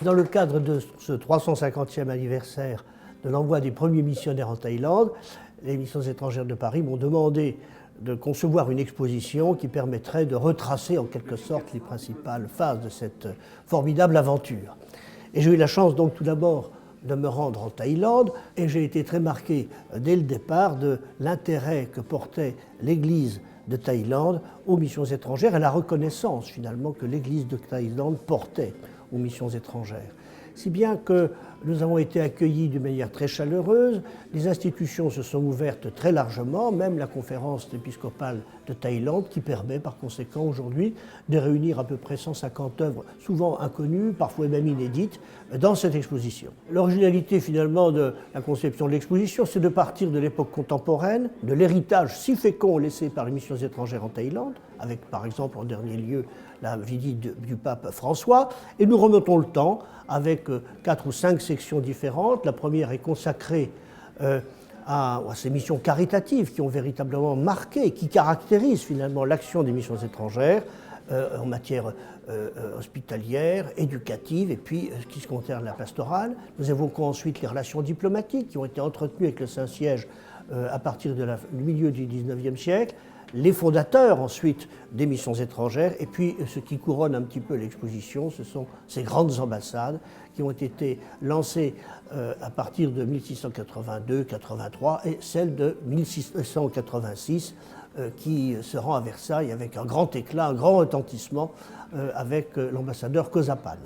dans le cadre de ce 350e anniversaire de l'envoi des premiers missionnaires en Thaïlande, les missions étrangères de Paris m'ont demandé de concevoir une exposition qui permettrait de retracer en quelque sorte les principales phases de cette formidable aventure. Et j'ai eu la chance donc tout d'abord de me rendre en Thaïlande et j'ai été très marqué dès le départ de l'intérêt que portait l'Église de Thaïlande aux missions étrangères et la reconnaissance finalement que l'Église de Thaïlande portait aux missions étrangères. Si bien que nous avons été accueillis d'une manière très chaleureuse, les institutions se sont ouvertes très largement, même la conférence épiscopale de Thaïlande qui permet par conséquent aujourd'hui de réunir à peu près 150 œuvres, souvent inconnues, parfois même inédites, dans cette exposition. L'originalité finalement de la conception de l'exposition, c'est de partir de l'époque contemporaine, de l'héritage si fécond laissé par les missions étrangères en Thaïlande, avec par exemple en dernier lieu la visite du pape François, et nous remontons le temps avec 4 ou 5 sections différentes. La première est consacrée à ces missions caritatives qui ont véritablement marqué, qui caractérisent finalement l'action des missions étrangères en matière hospitalière, éducative, et puis ce qui se concerne la pastorale. Nous évoquons ensuite les relations diplomatiques qui ont été entretenues avec le Saint-Siège à partir du milieu du XIXe siècle, les fondateurs ensuite des missions étrangères, et puis ce qui couronne un petit peu l'exposition, ce sont ces grandes ambassades qui ont été lancées à partir de 1682-83 et celle de 1686 qui se rend à Versailles avec un grand éclat, un grand retentissement avec l'ambassadeur Kozapane.